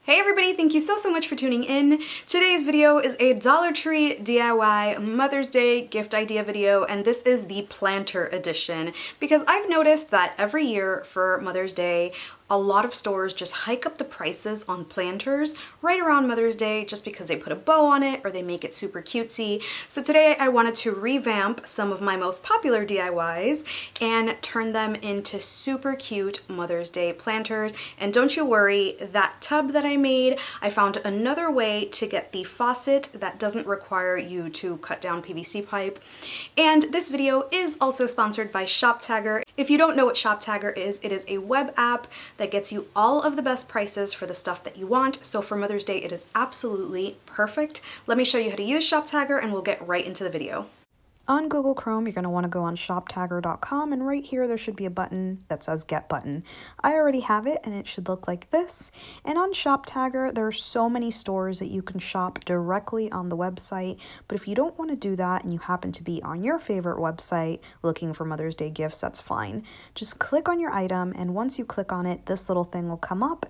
Hey everybody, thank you so much for tuning in. Today's video is a Dollar Tree DIY Mother's Day gift idea video, and this is the planter edition because I've noticed that every year for Mother's Day, a lot of stores just hike up the prices on planters right around Mother's Day just because they put a bow on it or they make it super cutesy. So today I wanted to revamp some of my most popular DIYs and turn them into super cute Mother's Day planters. And don't you worry, that tub that I made, I found another way to get the faucet that doesn't require you to cut down PVC pipe. And this video is also sponsored by ShopTagger. If you don't know what ShopTagger is, it is a web app that gets you all of the best prices for the stuff that you want. So for Mother's Day, it is absolutely perfect. Let me show you how to use ShopTagger and we'll get right into the video. On Google Chrome, you're going to want to go on shoptagger.com, and right here there should be a button that says Get Button. I already have it and it should look like this. And on ShopTagger, there are so many stores that you can shop directly on the website, but if you don't want to do that and you happen to be on your favorite website looking for Mother's Day gifts, that's fine. Just click on your item, and once you click on it, this little thing will come up.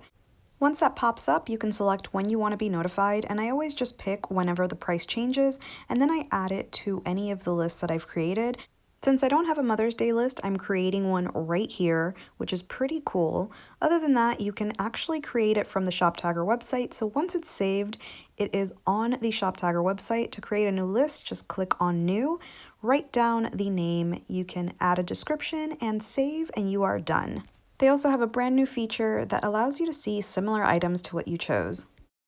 Once that pops up, you can select when you want to be notified, and I always just pick whenever the price changes, and then I add it to any of the lists that I've created. Since I don't have a Mother's Day list, I'm creating one right here, which is pretty cool. Other than that, you can actually create it from the ShopTagger website, so once it's saved, it is on the ShopTagger website. To create a new list, just click on New, write down the name, you can add a description, and save, and you are done. They also have a brand new feature that allows you to see similar items to what you chose.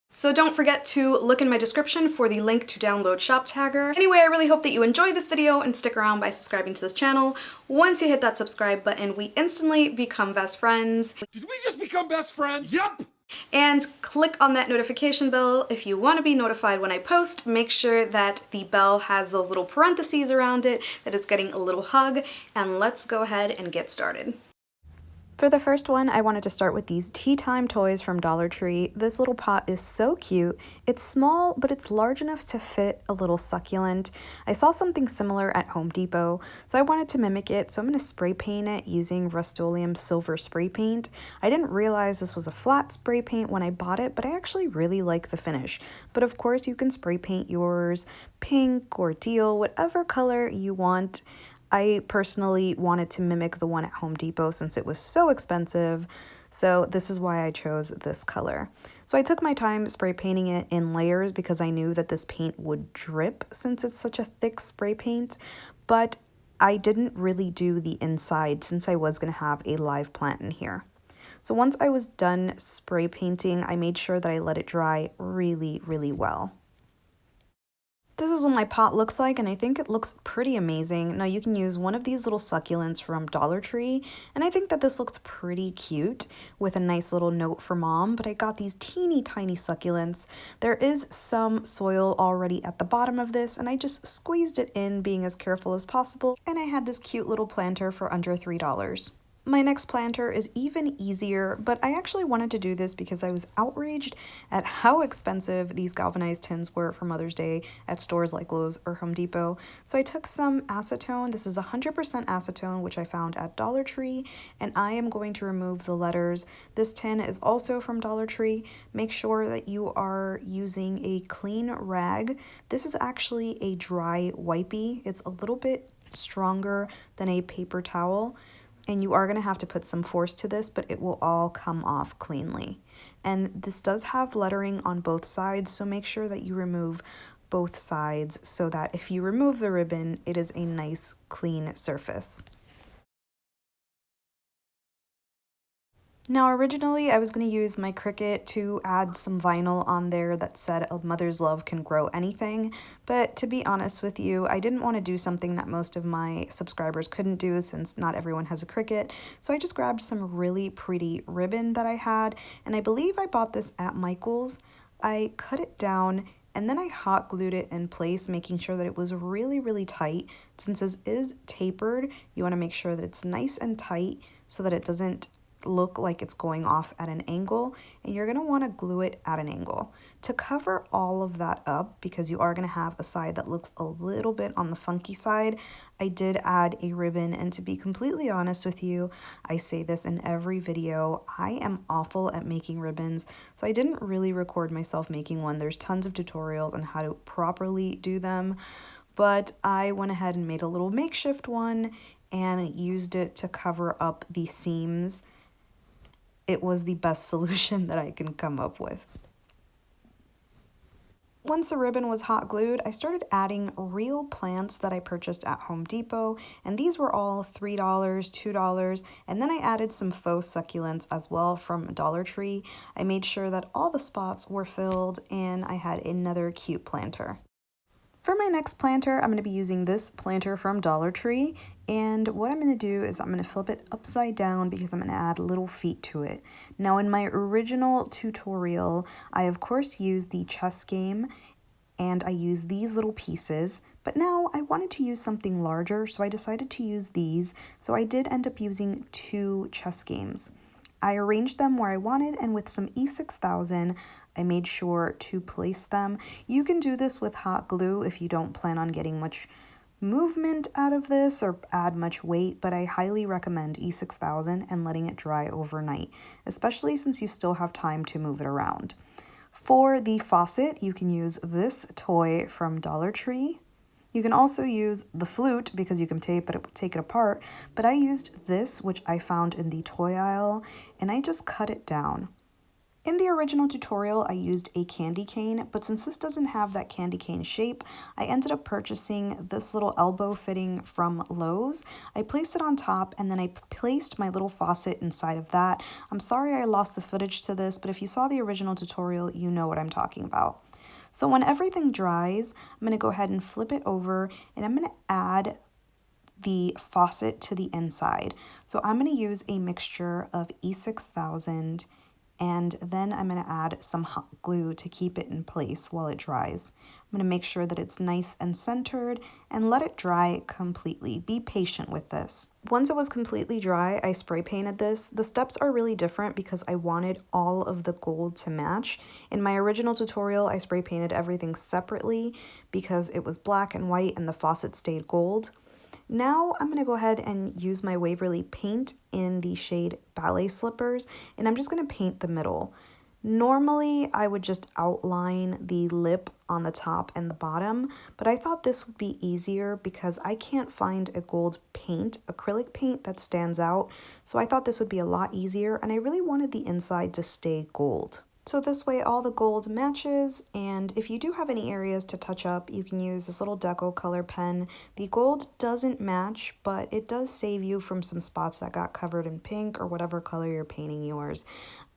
So don't forget to look in my description for the link to download ShopTagger. Anyway, I really hope that you enjoy this video and stick around by subscribing to this channel. Once you hit that subscribe button, we instantly become best friends. Did we just become best friends? Yep! And click on that notification bell if you want to be notified when I post. Make sure that the bell has those little parentheses around it, that it's getting a little hug, and let's go ahead and get started. For the first one, I wanted to start with these tea time toys from Dollar Tree. This little pot is so cute. It's small, but it's large enough to fit a little succulent. I saw something similar at Home Depot, so I wanted to mimic it, so I'm going to spray paint it using Rust-Oleum silver spray paint. I didn't realize this was a flat spray paint when I bought it, but I actually really like the finish. But of course, you can spray paint yours pink or teal, whatever color you want. I personally wanted to mimic the one at Home Depot since it was so expensive, so this is why I chose this color. So I took my time spray painting it in layers because I knew that this paint would drip since it's such a thick spray paint, but I didn't really do the inside since I was going to have a live plant in here. So once I was done spray painting, I made sure that I let it dry really, really well. This is what my pot looks like, and I think it looks pretty amazing. Now you can use one of these little succulents from Dollar Tree, and I think that this looks pretty cute with a nice little note for mom, but I got these teeny tiny succulents. There is some soil already at the bottom of this, and I just squeezed it in, being as careful as possible, and I had this cute little planter for under $3. My next planter is even easier, but I actually wanted to do this because I was outraged at how expensive these galvanized tins were for Mother's Day at stores like Lowe's or Home Depot. So I took some acetone. This is 100% acetone, which I found at Dollar Tree, and I am going to remove the letters. This tin is also from Dollar Tree. Make sure that you are using a clean rag. This is actually a dry wipey. It's a little bit stronger than a paper towel, and you are going to have to put some force to this, but it will all come off cleanly. And this does have lettering on both sides, so make sure that you remove both sides so that if you remove the ribbon, it is a nice clean surface. Now originally I was going to use my Cricut to add some vinyl on there that said a mother's love can grow anything, but to be honest with you, I didn't want to do something that most of my subscribers couldn't do since not everyone has a Cricut, so I just grabbed some really pretty ribbon that I had, and I believe I bought this at Michael's. I cut it down and then I hot glued it in place, making sure that it was really, really tight. Since this is tapered, you want to make sure that it's nice and tight so that it doesn't look like it's going off at an angle, and you're going to want to glue it at an angle. To cover all of that up, because you are going to have a side that looks a little bit on the funky side, I did add a ribbon, and to be completely honest with you, I say this in every video, I am awful at making ribbons, so I didn't really record myself making one. There's tons of tutorials on how to properly do them, but I went ahead and made a little makeshift one and used it to cover up the seams. It was the best solution that I can come up with. Once the ribbon was hot glued, I started adding real plants that I purchased at Home Depot, and these were all $3, $2, and then I added some faux succulents as well from Dollar Tree. I made sure that all the spots were filled, and I had another cute planter. For my next planter, I'm going to be using this planter from Dollar Tree, and what I'm going to do is I'm going to flip it upside down because I'm going to add little feet to it. Now in my original tutorial, I of course used the chess game and I used these little pieces, but now I wanted to use something larger, so I decided to use these. So I did end up using 2 chess games. I arranged them where I wanted, and with some E6000, I made sure to place them. You can do this with hot glue if you don't plan on getting much movement out of this or add much weight, but I highly recommend E6000 and letting it dry overnight, especially since you still have time to move it around. For the faucet, you can use this toy from Dollar Tree. You can also use the flute because you can take it apart, but I used this, which I found in the toy aisle, and I just cut it down. In the original tutorial, I used a candy cane, but since this doesn't have that candy cane shape, I ended up purchasing this little elbow fitting from Lowe's. I placed it on top, and then I placed my little faucet inside of that. I'm sorry I lost the footage to this, but if you saw the original tutorial, you know what I'm talking about. So when everything dries, I'm going to go ahead and flip it over, and I'm going to add the faucet to the inside. So I'm going to use a mixture of E6000, and then I'm going to add some hot glue to keep it in place while it dries. I'm going to make sure that it's nice and centered and let it dry completely. Be patient with this. Once it was completely dry, I spray painted this. The steps are really different because I wanted all of the gold to match. In my original tutorial, I spray painted everything separately because it was black and white and the faucet stayed gold. Now I'm going to go ahead and use my Waverly paint in the shade Ballet Slippers, and I'm just going to paint the middle. Normally, I would just outline the lip on the top and the bottom, but I thought this would be easier because I can't find a gold paint, acrylic paint that stands out, so I thought this would be a lot easier, and I really wanted the inside to stay gold. So this way all the gold matches, and if you do have any areas to touch up, you can use this little Decor color pen. The gold doesn't match, but it does save you from some spots that got covered in pink or whatever color you're painting yours.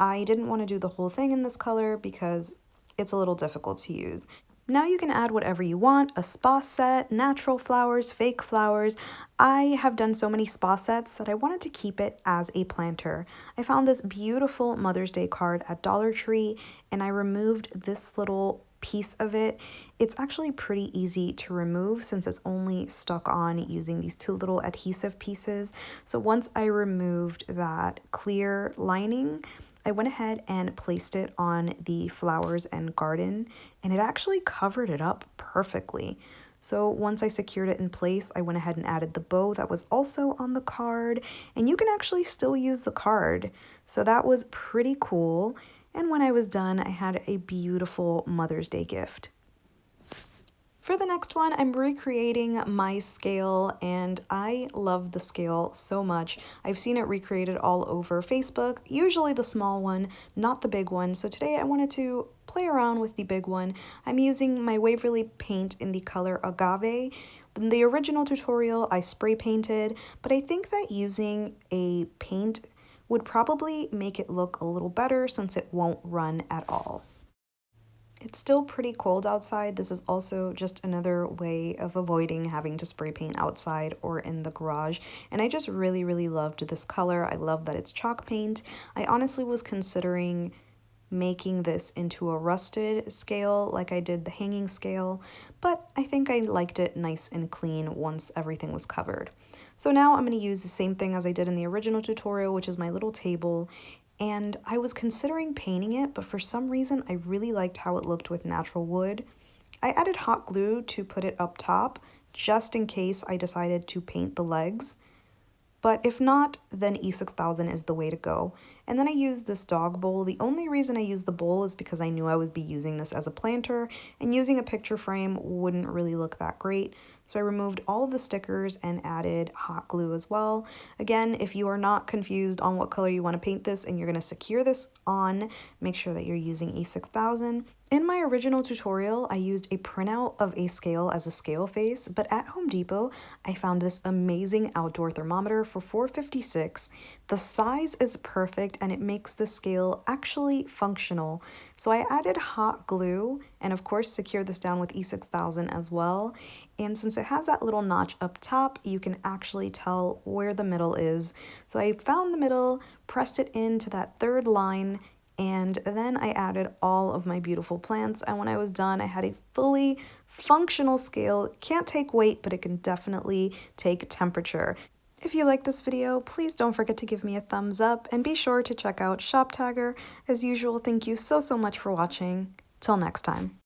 I didn't want to do the whole thing in this color because it's a little difficult to use. Now you can add whatever you want, a spa set, natural flowers, fake flowers. I have done so many spa sets that I wanted to keep it as a planter. I found this beautiful Mother's Day card at Dollar Tree, and I removed this little piece of it. It's actually pretty easy to remove since it's only stuck on using these 2 little adhesive pieces. So once I removed that clear lining, I went ahead and placed it on the flowers and garden, and it actually covered it up perfectly. So once I secured it in place, I went ahead and added the bow that was also on the card, and you can actually still use the card. So that was pretty cool. And when I was done, I had a beautiful Mother's Day gift. For the next one, I'm recreating my scale, and I love the scale so much. I've seen it recreated all over Facebook, usually the small one, not the big one. So today I wanted to play around with the big one. I'm using my Waverly paint in the color Agave. In the original tutorial, I spray painted, but I think that using a paint would probably make it look a little better since it won't run at all. It's still pretty cold outside. This is also just another way of avoiding having to spray paint outside or in the garage. And I just really loved this color. I love that it's chalk paint. I honestly was considering making this into a rusted scale like I did the hanging scale, but I think I liked it nice and clean once everything was covered. So now I'm going to use the same thing as I did in the original tutorial, which is my little table, and I was considering painting it, but for some reason I really liked how it looked with natural wood. I added hot glue to put it up top, just in case I decided to paint the legs. But if not, then E6000 is the way to go. And then I used this dog bowl. The only reason I used the bowl is because I knew I would be using this as a planter, and using a picture frame wouldn't really look that great. So I removed all of the stickers and added hot glue as well. Again, if you are not confused on what color you want to paint this and you're going to secure this on, make sure that you're using E6000. In my original tutorial, I used a printout of a scale as a scale face, but at Home Depot, I found this amazing outdoor thermometer for $4.56. The size is perfect and it makes the scale actually functional. So I added hot glue and of course secured this down with E6000 as well. And since it has that little notch up top, you can actually tell where the middle is. So I found the middle, pressed it into that third line, and then I added all of my beautiful plants, and when I was done, I had a fully functional scale. It can't take weight, but it can definitely take temperature. If you like this video, please don't forget to give me a thumbs up, and be sure to check out ShopTagger. As usual, thank you so much for watching. Till next time.